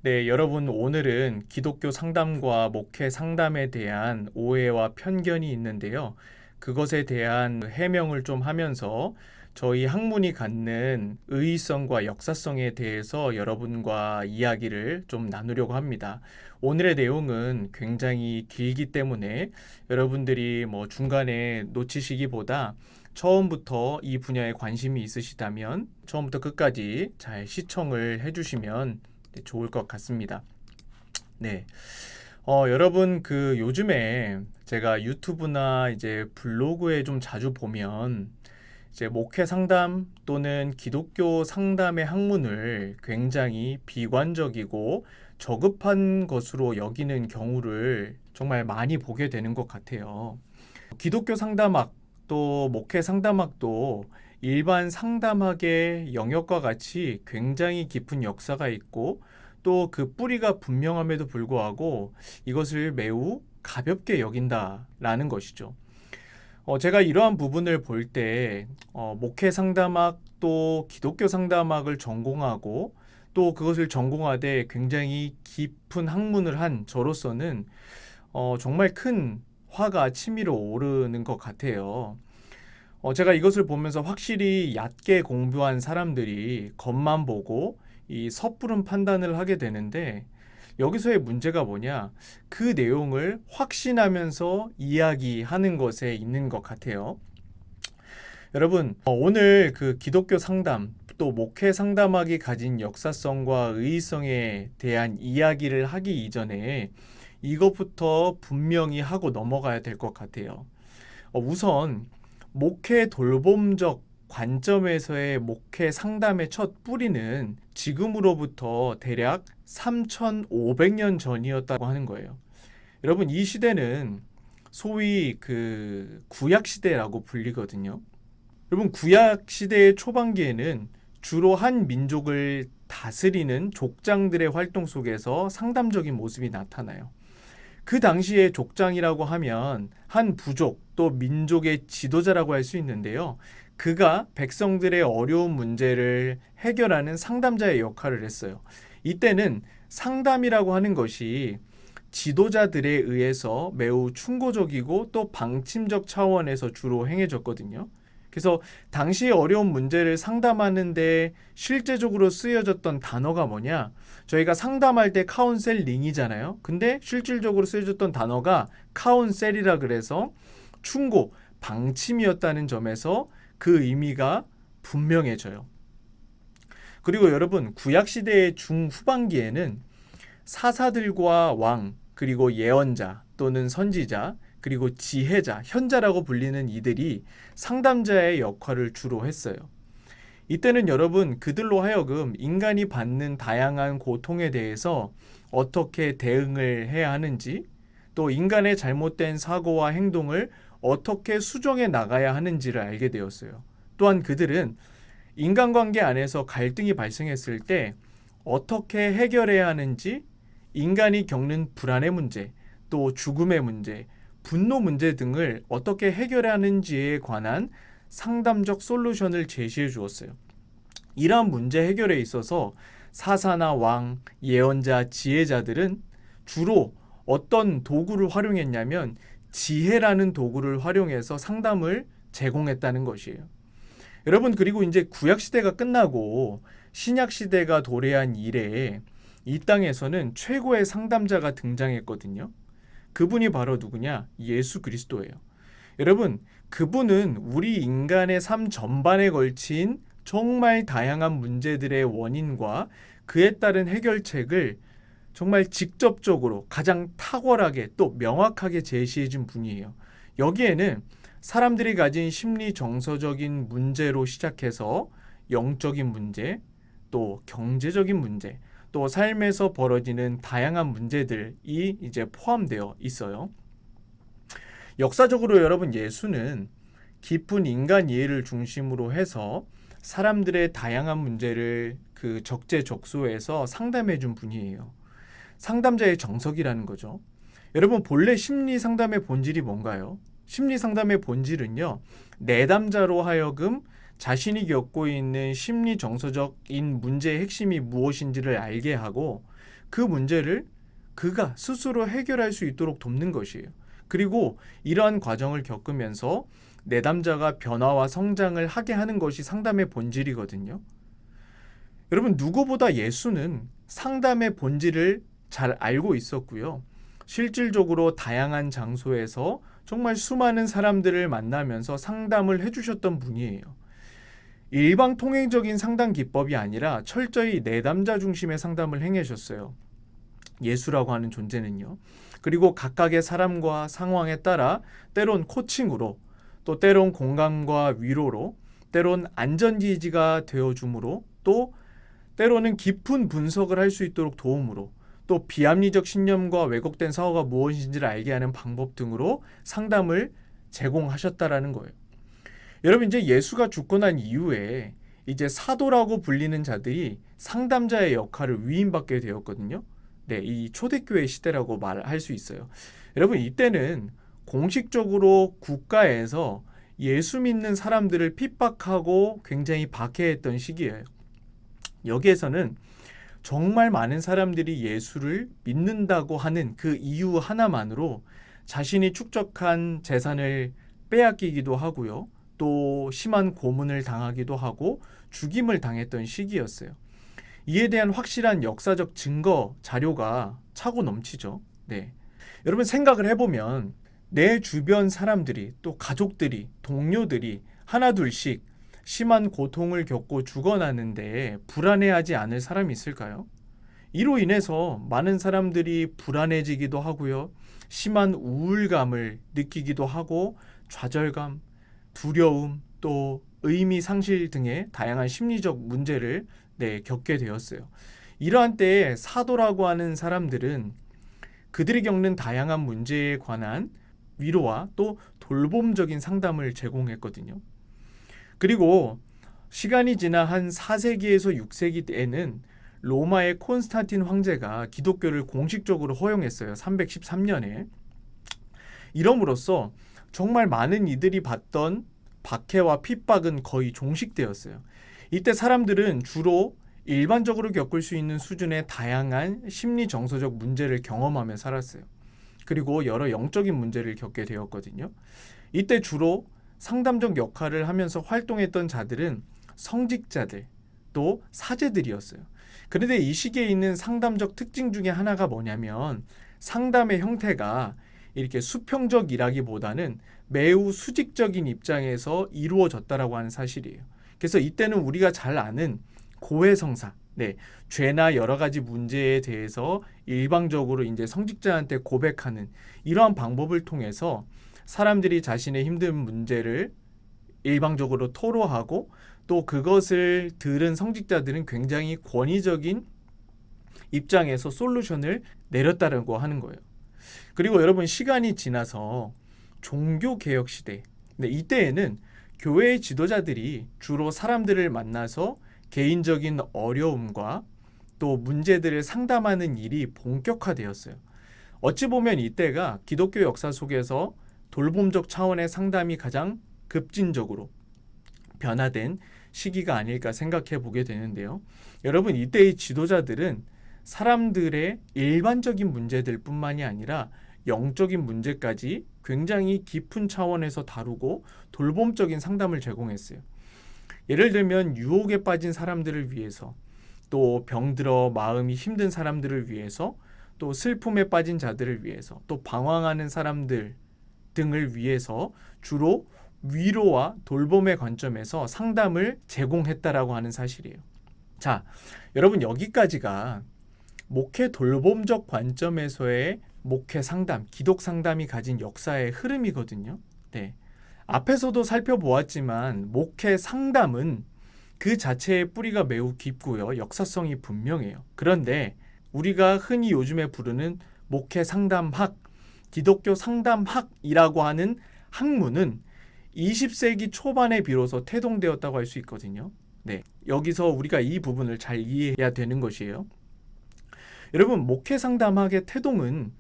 네, 여러분, 오늘은 기독교 상담과 목회 상담에 대한 오해와 편견이 있는데요. 그것에 대한 해명을 좀 하면서 저희 학문이 갖는 의의성과 역사성에 대해서 여러분과 이야기를 좀 나누려고 합니다. 오늘의 내용은 굉장히 길기 때문에 여러분들이 중간에 놓치시기보다 처음부터 이 분야에 관심이 있으시다면 처음부터 끝까지 잘 시청을 해주시면 좋을 것 같습니다. 네. 여러분, 요즘에 제가 유튜브나 이제 블로그에 좀 자주 보면 이제 목회 상담 또는 기독교 상담의 학문을 굉장히 비관적이고 저급한 것으로 여기는 경우를 정말 많이 보게 되는 것 같아요. 기독교 상담학 또 목회 상담학도 일반 상담학의 영역과 같이 굉장히 깊은 역사가 있고 또 그 뿌리가 분명함에도 불구하고 이것을 매우 가볍게 여긴다라는 것이죠. 제가 이러한 부분을 볼 때 목회 상담학 또 기독교 상담학을 전공하고 또 그것을 전공하되 굉장히 깊은 학문을 한 저로서는 정말 큰 화가 치밀어 오르는 것 같아요. 제가 이것을 보면서 확실히 얕게 공부한 사람들이 겉만 보고 이 섣부른 판단을 하게 되는데 여기서의 문제가 뭐냐? 그 내용을 확신하면서 이야기하는 것에 있는 것 같아요. 여러분, 오늘 그 기독교 상담 또 목회 상담학이 가진 역사성과 의의성에 대한 이야기를 하기 이전에 이것부터 분명히 하고 넘어가야 될 것 같아요. 우선 목회 돌봄적 관점에서의 목회 상담의 첫 뿌리는 지금으로부터 대략 3,500년 전이었다고 하는 거예요. 여러분, 이 시대는 소위 그 구약 시대라고 불리거든요. 여러분, 구약 시대의 초반기에는 주로 한 민족을 다스리는 족장들의 활동 속에서 상담적인 모습이 나타나요. 그 당시에 족장이라고 하면 한 부족 또 민족의 지도자라고 할 수 있는데요. 그가 백성들의 어려운 문제를 해결하는 상담자의 역할을 했어요. 이때는 상담이라고 하는 것이 지도자들에 의해서 매우 충고적이고 또 방침적 차원에서 주로 행해졌거든요. 그래서 당시의 어려운 문제를 상담하는데 실제적으로 쓰여졌던 단어가 뭐냐? 저희가 상담할 때 카운셀링이잖아요. 근데 실질적으로 쓰여졌던 단어가 카운셀이라 그래서 충고, 방침이었다는 점에서 그 의미가 분명해져요. 그리고 여러분, 구약시대의 중후반기에는 사사들과 왕, 그리고 예언자 또는 선지자, 그리고 지혜자, 현자라고 불리는 이들이 상담자의 역할을 주로 했어요. 이때는 여러분, 그들로 하여금 인간이 받는 다양한 고통에 대해서 어떻게 대응을 해야 하는지, 또 인간의 잘못된 사고와 행동을 어떻게 수정해 나가야 하는지를 알게 되었어요. 또한 그들은 인간관계 안에서 갈등이 발생했을 때 어떻게 해결해야 하는지, 인간이 겪는 불안의 문제, 또 죽음의 문제, 분노 문제 등을 어떻게 해결해야 하는지에 관한 상담적 솔루션을 제시해 주었어요. 이러한 문제 해결에 있어서 사사나 왕, 예언자, 지혜자들은 주로 어떤 도구를 활용했냐면 지혜라는 도구를 활용해서 상담을 제공했다는 것이에요. 여러분, 그리고 이제 구약 시대가 끝나고 신약 시대가 도래한 이래에 이 땅에서는 최고의 상담자가 등장했거든요. 그분이 바로 누구냐? 예수 그리스도예요. 여러분, 그분은 우리 인간의 삶 전반에 걸친 정말 다양한 문제들의 원인과 그에 따른 해결책을 정말 직접적으로 가장 탁월하게 또 명확하게 제시해 준 분이에요. 여기에는 사람들이 가진 심리 정서적인 문제로 시작해서 영적인 문제, 또 경제적인 문제, 또 삶에서 벌어지는 다양한 문제들이 이제 포함되어 있어요. 역사적으로 여러분, 예수는 깊은 인간 이해를 중심으로 해서 사람들의 다양한 문제를 그 적재적소에서 상담해 준 분이에요. 상담자의 정석이라는 거죠. 여러분, 본래 심리 상담의 본질이 뭔가요? 심리 상담의 본질은요, 내담자로 하여금 자신이 겪고 있는 심리 정서적인 문제의 핵심이 무엇인지를 알게 하고 그 문제를 그가 스스로 해결할 수 있도록 돕는 것이에요. 그리고 이러한 과정을 겪으면서 내담자가 변화와 성장을 하게 하는 것이 상담의 본질이거든요. 여러분, 누구보다 예수는 상담의 본질을 잘 알고 있었고요. 실질적으로 다양한 장소에서 정말 수많은 사람들을 만나면서 상담을 해주셨던 분이에요. 일방통행적인 상담 기법이 아니라 철저히 내담자 중심의 상담을 행하셨어요. 예수라고 하는 존재는요. 그리고 각각의 사람과 상황에 따라 때론 코칭으로, 또 때론 공감과 위로로, 때론 안전지지가 되어줌으로, 또 때로는 깊은 분석을 할 수 있도록 도움으로, 또 비합리적 신념과 왜곡된 사고가 무엇인지를 알게 하는 방법 등으로 상담을 제공하셨다라는 거예요. 여러분, 이제 예수가 죽고 난 이후에 이제 사도라고 불리는 자들이 상담자의 역할을 위임받게 되었거든요. 네, 이 초대교회 시대라고 말할 수 있어요. 여러분, 이때는 공식적으로 국가에서 예수 믿는 사람들을 핍박하고 굉장히 박해했던 시기예요. 여기에서는 정말 많은 사람들이 예수를 믿는다고 하는 그 이유 하나만으로 자신이 축적한 재산을 빼앗기기도 하고요. 또 심한 고문을 당하기도 하고 죽임을 당했던 시기였어요. 이에 대한 확실한 역사적 증거 자료가 차고 넘치죠. 네. 여러분, 생각을 해보면 내 주변 사람들이, 또 가족들이, 동료들이 하나둘씩 심한 고통을 겪고 죽어나는데 불안해하지 않을 사람이 있을까요? 이로 인해서 많은 사람들이 불안해지기도 하고요. 심한 우울감을 느끼기도 하고 좌절감, 두려움, 또 의미 상실 등의 다양한 심리적 문제를 겪게 되었어요. 이러한 때에 사도라고 하는 사람들은 그들이 겪는 다양한 문제에 관한 위로와 또 돌봄적인 상담을 제공했거든요. 그리고 시간이 지나 한 4세기에서 6세기 때에는 로마의 콘스탄틴 황제가 기독교를 공식적으로 허용했어요. 313년에. 이럼으로써 정말 많은 이들이 받던 박해와 핍박은 거의 종식되었어요. 이때 사람들은 주로 일반적으로 겪을 수 있는 수준의 다양한 심리 정서적 문제를 경험하며 살았어요. 그리고 여러 영적인 문제를 겪게 되었거든요. 이때 주로 상담적 역할을 하면서 활동했던 자들은 성직자들, 또 사제들이었어요. 그런데 이 시기에 있는 상담적 특징 중에 하나가 뭐냐면 상담의 형태가 이렇게 수평적이라기보다는 매우 수직적인 입장에서 이루어졌다라고 하는 사실이에요. 그래서 이때는 우리가 잘 아는 고해성사, 죄나 여러 가지 문제에 대해서 일방적으로 이제 성직자한테 고백하는 이러한 방법을 통해서 사람들이 자신의 힘든 문제를 일방적으로 토로하고 또 그것을 들은 성직자들은 굉장히 권위적인 입장에서 솔루션을 내렸다고 하는 거예요. 그리고 여러분, 시간이 지나서 종교개혁 시대, 이때에는 교회의 지도자들이 주로 사람들을 만나서 개인적인 어려움과 또 문제들을 상담하는 일이 본격화되었어요. 어찌 보면 이때가 기독교 역사 속에서 돌봄적 차원의 상담이 가장 급진적으로 변화된 시기가 아닐까 생각해 보게 되는데요. 여러분, 이때의 지도자들은 사람들의 일반적인 문제들 뿐만이 아니라 영적인 문제까지 굉장히 깊은 차원에서 다루고 돌봄적인 상담을 제공했어요. 예를 들면 유혹에 빠진 사람들을 위해서, 또 병들어 마음이 힘든 사람들을 위해서, 또 슬픔에 빠진 자들을 위해서, 또 방황하는 사람들 등을 위해서 주로 위로와 돌봄의 관점에서 상담을 제공했다라고 하는 사실이에요. 자, 여러분, 여기까지가 목회 돌봄적 관점에서의 목회 상담, 기독 상담이 가진 역사의 흐름이거든요. 앞에서도 살펴보았지만 목회 상담은 그 자체의 뿌리가 매우 깊고요. 역사성이 분명해요. 그런데 우리가 흔히 요즘에 부르는 목회 상담학, 기독교 상담학이라고 하는 학문은 20세기 초반에 비로소 태동되었다고 할 수 있거든요. 여기서 우리가 이 부분을 잘 이해해야 되는 것이에요. 여러분, 목회 상담학의 태동은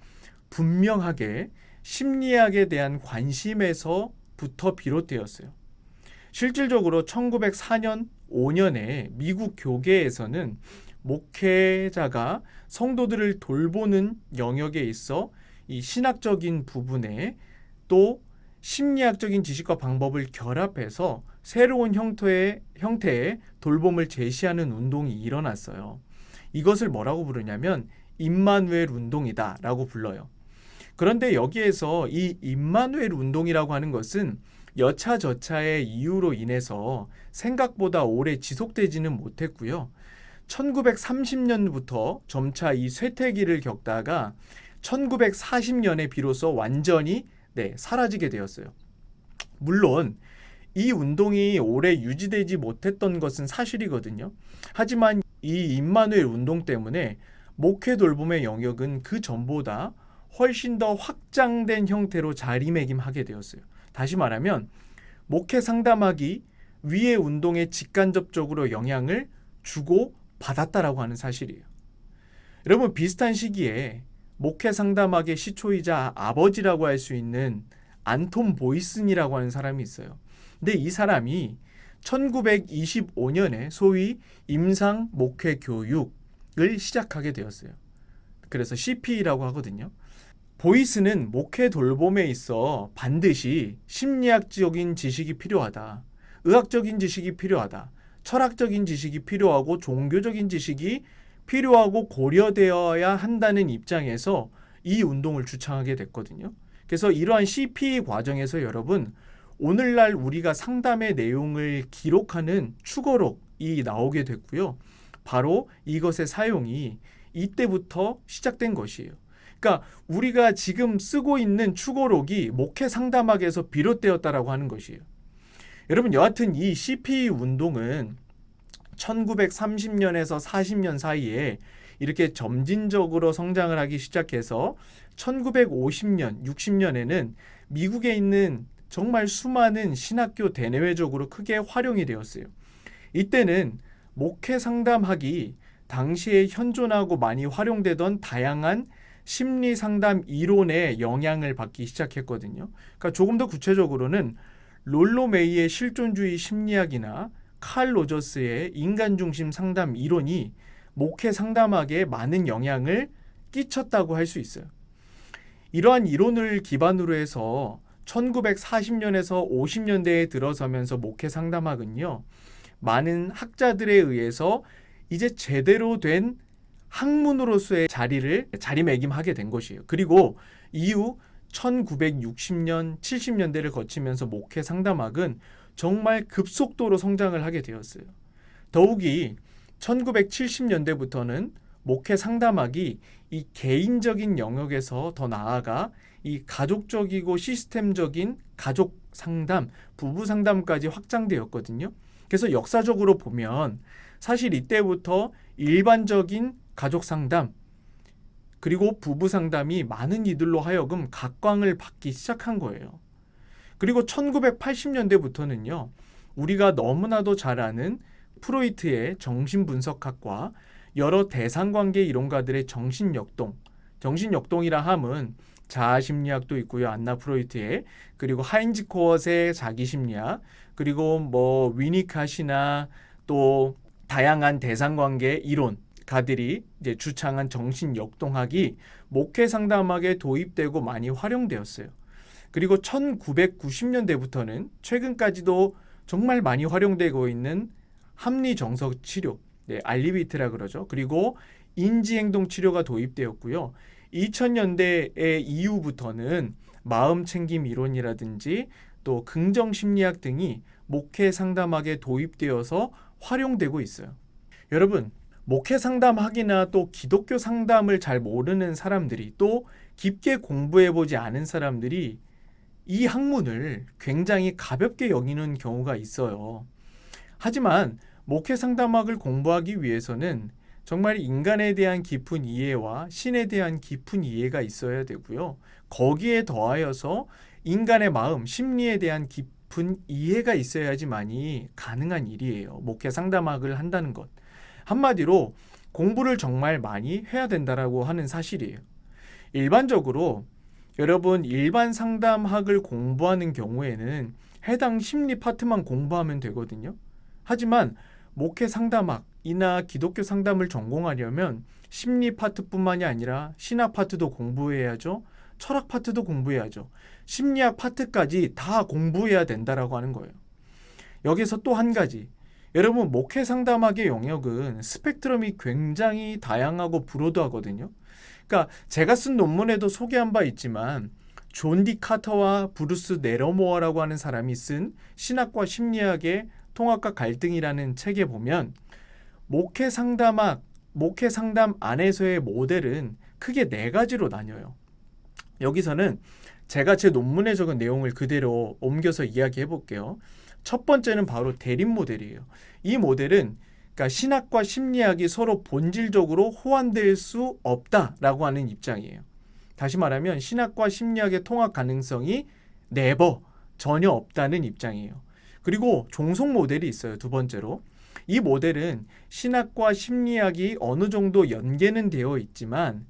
분명하게 심리학에 대한 관심에서부터 비롯되었어요. 실질적으로 1904년, 5년에 미국 교계에서는 목회자가 성도들을 돌보는 영역에 있어 이 신학적인 부분에 또 심리학적인 지식과 방법을 결합해서 새로운 형태의 돌봄을 제시하는 운동이 일어났어요. 이것을 뭐라고 부르냐면 임마누엘 운동이다라고 불러요. 그런데 여기에서 이 임마누엘 운동이라고 하는 것은 여차저차의 이유로 인해서 생각보다 오래 지속되지는 못했고요. 1930년부터 점차 이 쇠퇴기를 겪다가 1940년에 비로소 완전히 사라지게 되었어요. 물론 이 운동이 오래 유지되지 못했던 것은 사실이거든요. 하지만 이 임마누엘 운동 때문에 목회 돌봄의 영역은 그 전보다 훨씬 더 확장된 형태로 자리매김하게 되었어요. 다시 말하면 목회 상담학이 위의 운동에 직간접적으로 영향을 주고 받았다라고 하는 사실이에요. 여러분, 비슷한 시기에 목회 상담학의 시초이자 아버지라고 할 수 있는 안톤 보이슨이라고 하는 사람이 있어요. 근데 이 사람이 1925년에 소위 임상 목회 교육을 시작하게 되었어요. 그래서 CP라고 하거든요. 보이슨은 목회 돌봄에 있어 반드시 심리학적인 지식이 필요하다, 의학적인 지식이 필요하다, 철학적인 지식이 필요하고 종교적인 지식이 필요하고 고려되어야 한다는 입장에서 이 운동을 주창하게 됐거든요. 그래서 이러한 CP 과정에서 여러분, 오늘날 우리가 상담의 내용을 기록하는 추거록이 나오게 됐고요. 바로 이것의 사용이 이때부터 시작된 것이에요. 그러니까 우리가 지금 쓰고 있는 추거록이 목회 상담학에서 비롯되었다라고 하는 것이에요. 여러분, 여하튼 이 CP 운동은 1930년에서 40년 사이에 이렇게 점진적으로 성장을 하기 시작해서 1950년, 60년에는 미국에 있는 정말 수많은 신학교 대내외적으로 크게 활용이 되었어요. 이때는 목회 상담학이 당시에 현존하고 많이 활용되던 다양한 심리 상담 이론의 영향을 받기 시작했거든요. 그러니까 조금 더 구체적으로는 롤로 메이의 실존주의 심리학이나 칼 로저스의 인간 중심 상담 이론이 목회 상담학에 많은 영향을 끼쳤다고 할 수 있어요. 이러한 이론을 기반으로 해서 1940년에서 50년대에 들어서면서 목회 상담학은요, 많은 학자들에 의해서 이제 제대로 된 학문으로서의 자리매김하게 된 것이에요. 그리고 이후 1960년, 70년대를 거치면서 목회 상담학은 정말 급속도로 성장을 하게 되었어요. 더욱이 1970년대부터는 목회 상담학이 이 개인적인 영역에서 더 나아가 이 가족적이고 시스템적인 가족 상담, 부부 상담까지 확장되었거든요. 그래서 역사적으로 보면 사실 이때부터 일반적인 가족 상담 그리고 부부 상담이 많은 이들로 하여금 각광을 받기 시작한 거예요. 그리고 1980년대부터는요, 우리가 너무나도 잘 아는 프로이트의 정신분석학과 여러 대상관계 이론가들의 정신역동이라 함은 자아심리학도 있고요. 안나 프로이트의, 그리고 하인즈 코엇의 자기심리학, 그리고 위니카시나 또 다양한 대상관계 이론가들이 이제 주창한 정신역동학이 목회 상담학에 도입되고 많이 활용되었어요. 그리고 1990년대부터는 최근까지도 정말 많이 활용되고 있는 합리정서 치료, 알리비트라 그러죠. 그리고 인지행동 치료가 도입되었고요. 2000년대 이후부터는 마음챙김 이론이라든지 또 긍정심리학 등이 목회 상담학에 도입되어서 활용되고 있어요. 여러분, 목회 상담학이나 또 기독교 상담을 잘 모르는 사람들이, 또 깊게 공부해보지 않은 사람들이 이 학문을 굉장히 가볍게 여기는 경우가 있어요. 하지만 목회 상담학을 공부하기 위해서는 정말 인간에 대한 깊은 이해와 신에 대한 깊은 이해가 있어야 되고요. 거기에 더하여서 인간의 마음, 심리에 대한 깊은 이해가 있어야지만이 가능한 일이에요. 목회 상담학을 한다는 것. 한마디로 공부를 정말 많이 해야 된다라고 하는 사실이에요. 일반적으로 여러분, 일반 상담학을 공부하는 경우에는 해당 심리 파트만 공부하면 되거든요. 하지만 목회 상담학이나 기독교 상담을 전공하려면 심리 파트뿐만이 아니라 신학 파트도 공부해야죠. 철학 파트도 공부해야죠. 심리학 파트까지 다 공부해야 된다라고 하는 거예요. 여기서 또 한 가지. 여러분, 목회 상담학의 영역은 스펙트럼이 굉장히 다양하고 브로드하거든요. 그러니까 제가 쓴 논문에도 소개한 바 있지만 존 디 카터와 브루스 네러모어라고 하는 사람이 쓴 신학과 심리학의 통합과 갈등이라는 책에 보면 목회 상담 안에서의 모델은 크게 4가지로 나뉘어요. 여기서는 제가 제 논문에 적은 내용을 그대로 옮겨서 이야기해 볼게요. 첫 번째는 바로 대립 모델이에요. 이 모델은 그러니까 신학과 심리학이 서로 본질적으로 호환될 수 없다라고 하는 입장이에요. 다시 말하면 신학과 심리학의 통합 가능성이 never, 전혀 없다는 입장이에요. 그리고 종속 모델이 있어요. 두 번째로. 이 모델은 신학과 심리학이 어느 정도 연계는 되어 있지만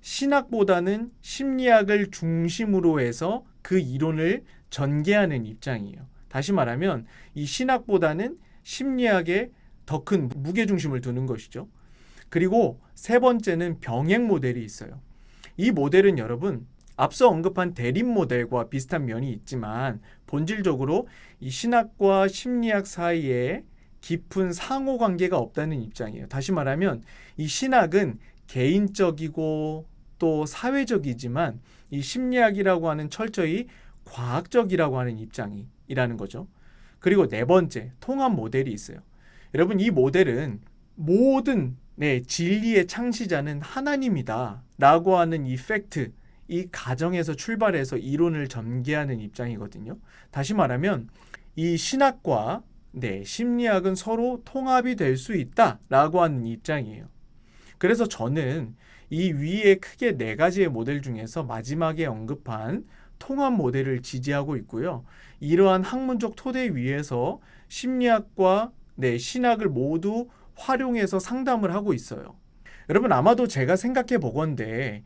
신학보다는 심리학을 중심으로 해서 그 이론을 전개하는 입장이에요. 다시 말하면 이 신학보다는 심리학에 더 큰 무게중심을 두는 것이죠. 그리고 세 번째는 병행 모델이 있어요. 이 모델은 여러분 앞서 언급한 대립 모델과 비슷한 면이 있지만 본질적으로 이 신학과 심리학 사이에 깊은 상호관계가 없다는 입장이에요. 다시 말하면 이 신학은 개인적이고 또 사회적이지만 이 심리학이라고 하는 철저히 과학적이라고 하는 입장이라는 거죠. 그리고 네 번째, 통합 모델이 있어요. 여러분, 이 모델은 모든 진리의 창시자는 하나님이다 라고 하는 이 팩트, 이 가정에서 출발해서 이론을 전개하는 입장이거든요. 다시 말하면 이 신학과 심리학은 서로 통합이 될 수 있다라고 하는 입장이에요. 그래서 저는 이 위에 크게 4가지의 모델 중에서 마지막에 언급한 통합 모델을 지지하고 있고요. 이러한 학문적 토대 위에서 심리학과 신학을 모두 활용해서 상담을 하고 있어요. 여러분, 아마도 제가 생각해 보건대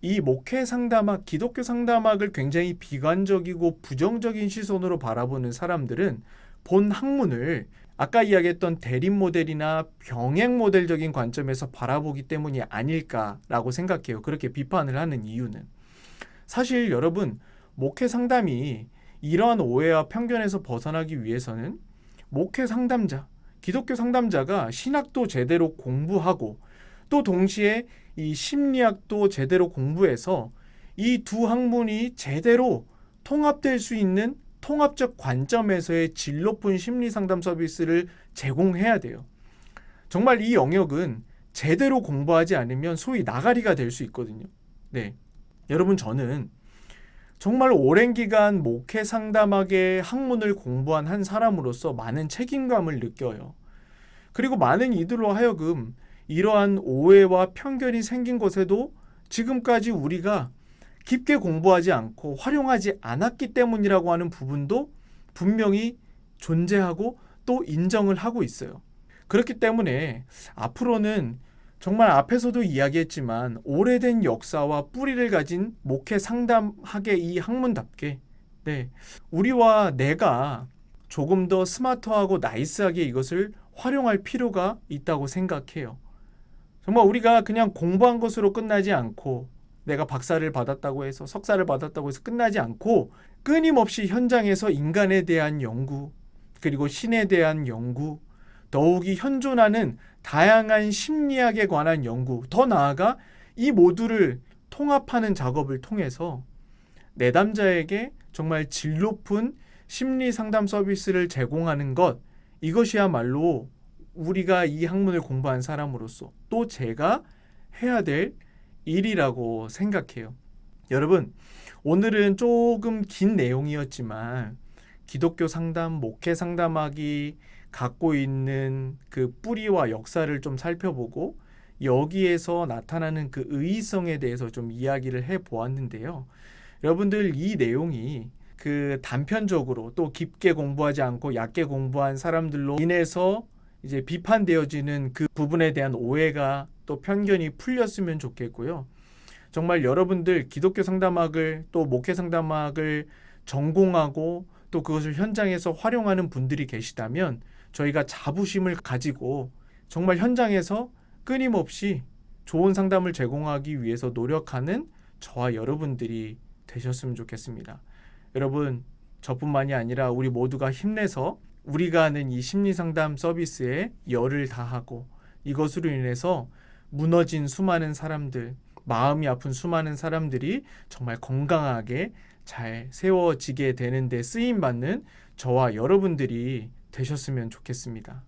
이 목회 상담학, 기독교 상담학을 굉장히 비관적이고 부정적인 시선으로 바라보는 사람들은 본 학문을 아까 이야기했던 대립 모델이나 병행 모델적인 관점에서 바라보기 때문이 아닐까라고 생각해요. 그렇게 비판을 하는 이유는. 사실 여러분, 목회 상담이 이러한 오해와 편견에서 벗어나기 위해서는 목회 상담자, 기독교 상담자가 신학도 제대로 공부하고 또 동시에 이 심리학도 제대로 공부해서 이 두 학문이 제대로 통합될 수 있는 통합적 관점에서의 질 높은 심리 상담 서비스를 제공해야 돼요. 정말 이 영역은 제대로 공부하지 않으면 소위 나가리가 될 수 있거든요. 여러분, 저는 정말 오랜 기간 목회 상담학의 학문을 공부한 한 사람으로서 많은 책임감을 느껴요. 그리고 많은 이들로 하여금 이러한 오해와 편견이 생긴 것에도 지금까지 우리가 깊게 공부하지 않고 활용하지 않았기 때문이라고 하는 부분도 분명히 존재하고 또 인정을 하고 있어요. 그렇기 때문에 앞으로는 정말 앞에서도 이야기했지만 오래된 역사와 뿌리를 가진 목회 상담학의 이 학문답게 우리와 내가 조금 더 스마트하고 나이스하게 이것을 활용할 필요가 있다고 생각해요. 정말 우리가 그냥 공부한 것으로 끝나지 않고 내가 박사를 받았다고 해서 석사를 받았다고 해서 끝나지 않고 끊임없이 현장에서 인간에 대한 연구 그리고 신에 대한 연구 더욱이 현존하는 다양한 심리학에 관한 연구 더 나아가 이 모두를 통합하는 작업을 통해서 내담자에게 정말 질 높은 심리 상담 서비스를 제공하는 것 이것이야말로 우리가 이 학문을 공부한 사람으로서 또 제가 해야 될 일이라고 생각해요. 여러분, 오늘은 조금 긴 내용이었지만 기독교 상담, 목회 상담학이 갖고 있는 그 뿌리와 역사를 좀 살펴보고 여기에서 나타나는 그 의의성에 대해서 좀 이야기를 해보았는데요. 여러분들 이 내용이 그 단편적으로 또 깊게 공부하지 않고 얕게 공부한 사람들로 인해서 이제 비판되어지는 그 부분에 대한 오해가 또 편견이 풀렸으면 좋겠고요. 정말 여러분들 기독교 상담학을 또 목회 상담학을 전공하고 또 그것을 현장에서 활용하는 분들이 계시다면 저희가 자부심을 가지고 정말 현장에서 끊임없이 좋은 상담을 제공하기 위해서 노력하는 저와 여러분들이 되셨으면 좋겠습니다. 여러분, 저뿐만이 아니라 우리 모두가 힘내서 우리가 하는 이 심리상담 서비스에 열을 다하고 이것으로 인해서 무너진 수많은 사람들, 마음이 아픈 수많은 사람들이 정말 건강하게 잘 세워지게 되는 데 쓰임받는 저와 여러분들이 되셨으면 좋겠습니다.